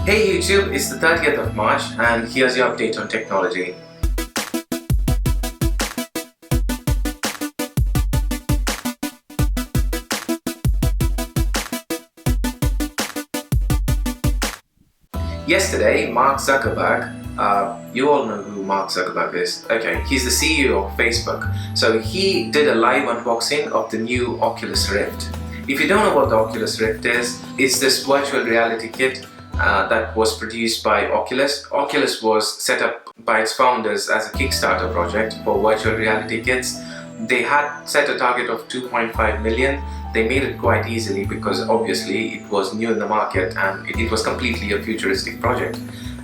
Hey YouTube, it's the 30th of March and here's your update on technology. Yesterday, Mark Zuckerberg, you all know who Mark Zuckerberg is. Okay, he's the CEO of Facebook. So he did a live unboxing of the new Oculus Rift. If you don't know what the Oculus Rift is, it's this virtual reality kit that was produced by Oculus. Oculus was set up by its founders as a Kickstarter project for virtual reality kits. They had set a target of 2.5 million. They made it quite easily because obviously it was new in the market and it was completely a futuristic project.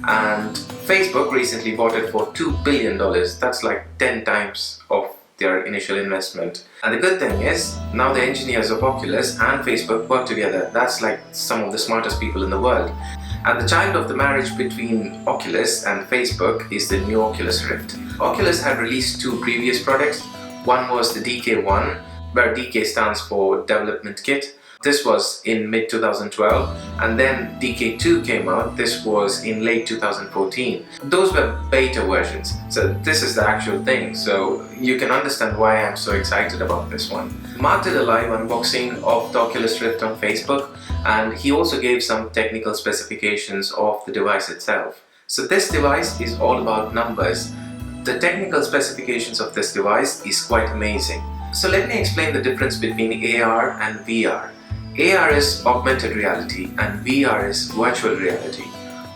And Facebook recently bought it for $2 billion. That's like 10 times of their initial investment. And the good thing is, now the engineers of Oculus and Facebook work together. That's like some of the smartest people in the world. And the child of the marriage between Oculus and Facebook is the new Oculus Rift. Oculus had released two previous products. One was the DK1, where DK stands for Development Kit. This was in mid-2012, and then DK2 came out. This was in late 2014. Those were beta versions, so this is the actual thing, so you can understand why I'm so excited about this one. Mark did a live unboxing of the Oculus Rift on Facebook, and he also gave some technical specifications of the device itself. So this device is all about numbers. The technical specifications of this device is quite amazing. So let me explain the difference between AR and VR. AR is augmented reality and VR is virtual reality.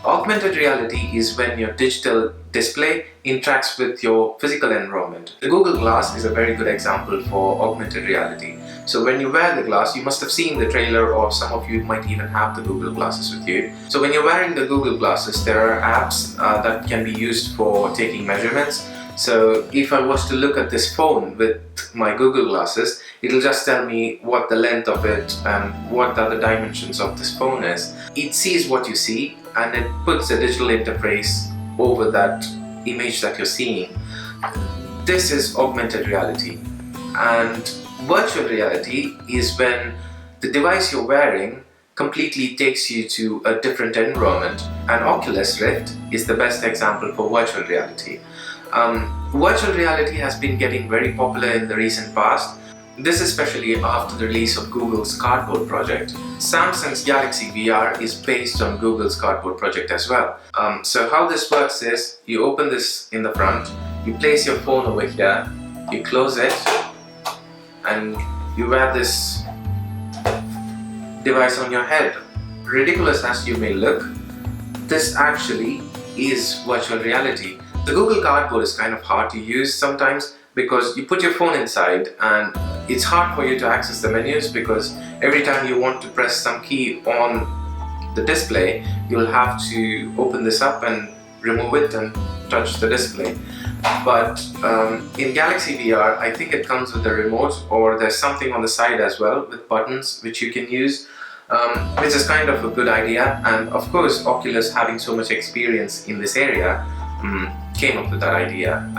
Augmented reality is when your digital display interacts with your physical environment. The Google Glass is a very good example for augmented reality. So when you wear the glass, you must have seen the trailer, or some of you might even have the Google glasses with you. So when you're wearing the Google glasses, there are apps that can be used for taking measurements. So if I was to look at this phone with my Google glasses, it'll just tell me what the length of it and what are the dimensions of this phone is. It sees what you see and it puts a digital interface over that image that you're seeing. This is augmented reality. And virtual reality is when the device you're wearing completely takes you to a different environment. And Oculus Rift is the best example for virtual reality. Virtual reality has been getting very popular in the recent past. This especially after the release of Google's Cardboard project. Samsung's Galaxy VR is based on Google's Cardboard project as well. So how this works is, you open this in the front, you place your phone over here, you close it, and you wear this device on your head. Ridiculous as you may look, this actually is virtual reality. The Google Cardboard is kind of hard to use sometimes because you put your phone inside and it's hard for you to access the menus, because every time you want to press some key on the display, you'll have to open this up and remove it and touch the display. But in Galaxy VR, I think it comes with a remote, or there's something on the side as well with buttons which you can use, which is kind of a good idea. And of course, Oculus, having so much experience in this area, came up with that idea,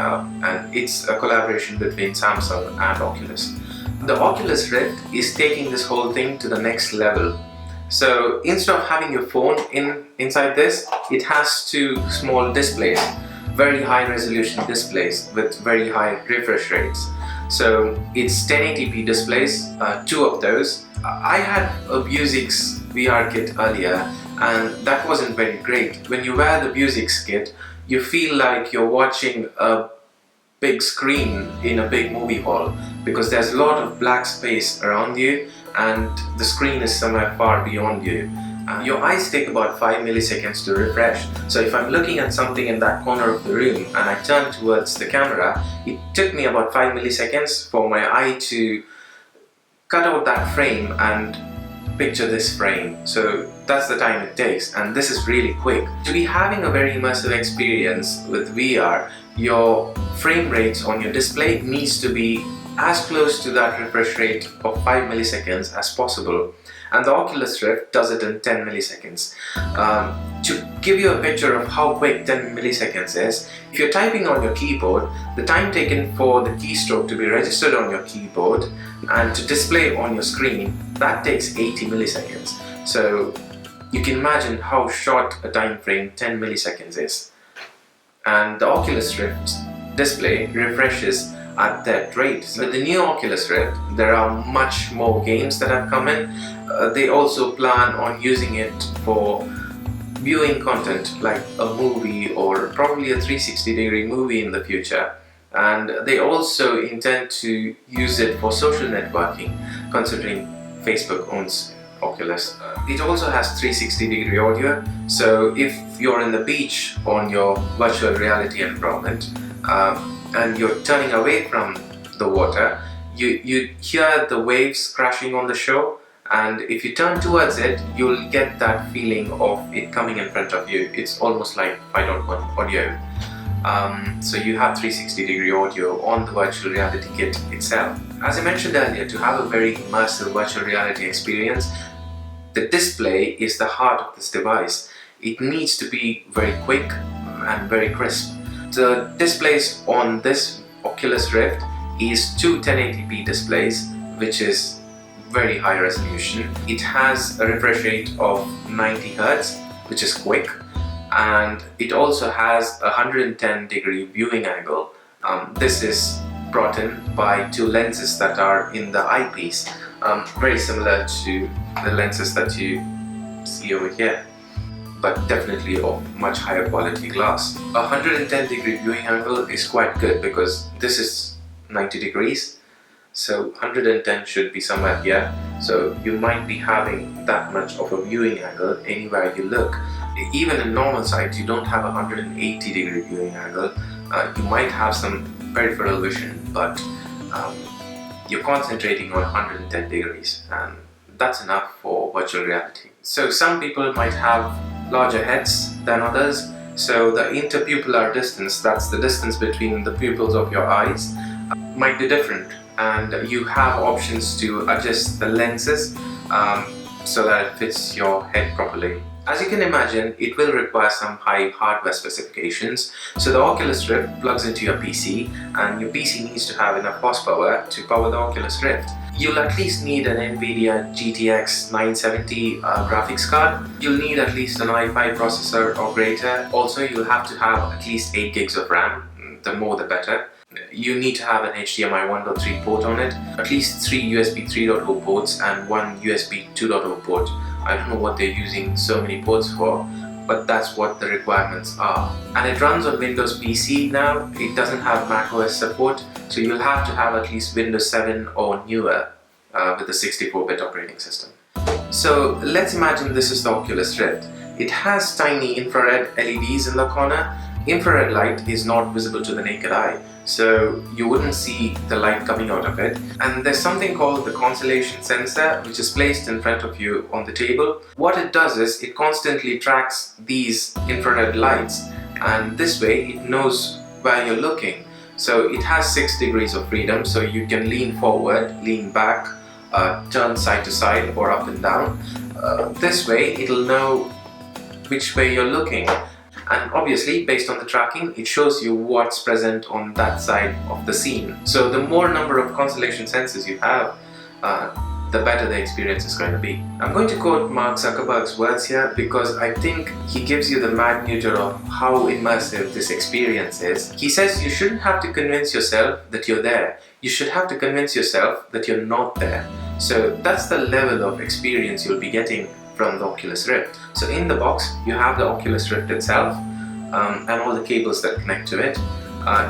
and it's a collaboration between Samsung and Oculus. The Oculus Rift is taking this whole thing to the next level. So instead of having your phone inside this, it has two small displays, very high resolution displays with very high refresh rates. So it's 1080p displays, two of those. I had a Vuzix VR kit earlier and that wasn't very great. When you wear the Vuzix kit, you feel like you're watching a big screen in a big movie hall, because there's a lot of black space around you and the screen is somewhere far beyond you. Your eyes take about 5 milliseconds to refresh. So if I'm looking at something in that corner of the room and I turn towards the camera, it took me about 5 milliseconds for my eye to cut out that frame and picture this frame. So that's the time it takes, and this is really quick. To be having a very immersive experience with VR, your frame rates on your display needs to be as close to that refresh rate of 5 milliseconds as possible. And the Oculus Rift does it in 10 milliseconds. To give you a picture of how quick 10 milliseconds is, if you're typing on your keyboard, the time taken for the keystroke to be registered on your keyboard and to display on your screen, that takes 80 milliseconds. So You can imagine how short a time frame 10 milliseconds is. And the Oculus Rift display refreshes at that rate. So with the new Oculus Rift, there are much more games that have come in. They also plan on using it for viewing content like a movie or probably a 360-degree movie in the future. And they also intend to use it for social networking, considering Facebook owns Oculus. It also has 360-degree audio, so if you're in the beach on your virtual reality environment and you're turning away from the water, you hear the waves crashing on the shore, and if you turn towards it, you'll get that feeling of it coming in front of you. It's almost like 5.1 audio. So you have 360-degree audio on the virtual reality kit itself. As I mentioned earlier, to have a very immersive virtual reality experience, the display is the heart of this device. It needs to be very quick and very crisp. The displays on this Oculus Rift is two 1080p displays, which is very high resolution. It has a refresh rate of 90 Hz, which is quick, and it also has a 110-degree viewing angle. This is brought in by two lenses that are in the eyepiece, very similar to the lenses that you see over here, but definitely of much higher quality glass. A 110-degree viewing angle is quite good because this is 90 degrees, so 110 should be somewhere here, so you might be having that much of a viewing angle anywhere you look. Even in normal sight, you don't have a 180-degree viewing angle. You might have some peripheral vision, but you're concentrating on 110 degrees, and that's enough for virtual reality. So some people might have larger heads than others, so the interpupillar distance, that's the distance between the pupils of your eyes, might be different, and you have options to adjust the lenses so that it fits your head properly. As you can imagine, it will require some high hardware specifications. So the Oculus Rift plugs into your PC, and your PC needs to have enough horsepower to power the Oculus Rift. You'll at least need an NVIDIA GTX 970 graphics card. You'll need at least an i5 processor or greater. Also, you'll have to have at least 8 gigs of RAM, the more the better. You need to have an HDMI 1.3 port on it, at least 3 USB 3.0 ports and 1 USB 2.0 port. I don't know what they're using so many ports for, but that's what the requirements are. And it runs on Windows PC now. It doesn't have macOS support, so you'll have to have at least Windows 7 or newer with a 64-bit operating system. So let's imagine this is the Oculus Rift. It has tiny infrared LEDs in the corner. Infrared light is not visible to the naked eye, so you wouldn't see the light coming out of it. And there's something called the constellation sensor, which is placed in front of you on the table. What it does is it constantly tracks these infrared lights, and this way it knows where you're looking. So it has 6 degrees of freedom, so you can lean forward, lean back, turn side to side or up and down. This way it'll know which way you're looking. And obviously, based on the tracking, it shows you what's present on that side of the scene. So the more number of constellation sensors you have, the better the experience is going to be. I'm going to quote Mark Zuckerberg's words here because I think he gives you the magnitude of how immersive this experience is. He says you shouldn't have to convince yourself that you're there. You should have to convince yourself that you're not there. So that's the level of experience you'll be getting from the Oculus Rift. So in the box, you have the Oculus Rift itself and all the cables that connect to it.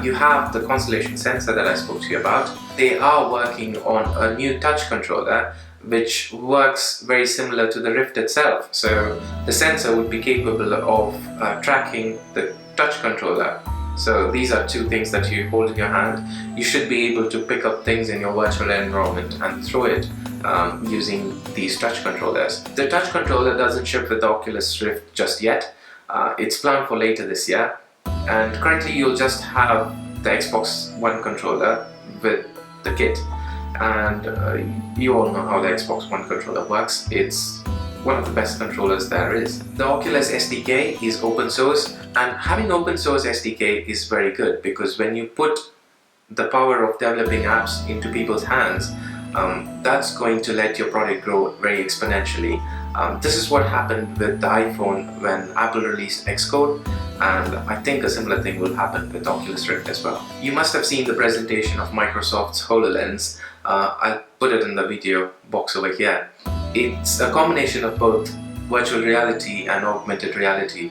You have the constellation sensor that I spoke to you about. They are working on a new touch controller which works very similar to the Rift itself. So the sensor would be capable of tracking the touch controller. So these are two things that you hold in your hand. You should be able to pick up things in your virtual environment and throw it using these touch controllers. The touch controller doesn't ship with the Oculus Rift just yet. It's planned for later this year, and currently you'll just have the Xbox One controller with the kit, and you all know how the Xbox One controller works. It's one of the best controllers there is. The Oculus SDK is open source, and having open source SDK is very good because when you put the power of developing apps into people's hands, that's going to let your product grow very exponentially. This is what happened with the iPhone when Apple released Xcode, and I think a similar thing will happen with Oculus Rift as well. You must have seen the presentation of Microsoft's HoloLens. I'll put it in the video box over here. It's a combination of both virtual reality and augmented reality,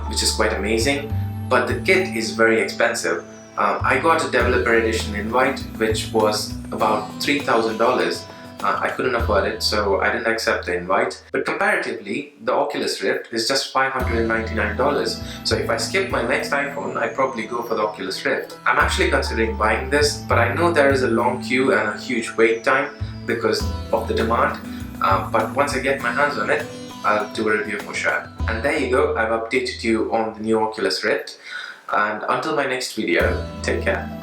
which is quite amazing, but the kit is very expensive. I got a developer edition invite which was about $3,000. I couldn't afford it, so I didn't accept the invite. But comparatively, the Oculus Rift is just $599. So if I skip my next iPhone, I'd probably go for the Oculus Rift. I'm actually considering buying this, but I know there is a long queue and a huge wait time because of the demand. But once I get my hands on it, I'll do a review for sure. And there you go, I've updated you on the new Oculus Rift. And until my next video, take care.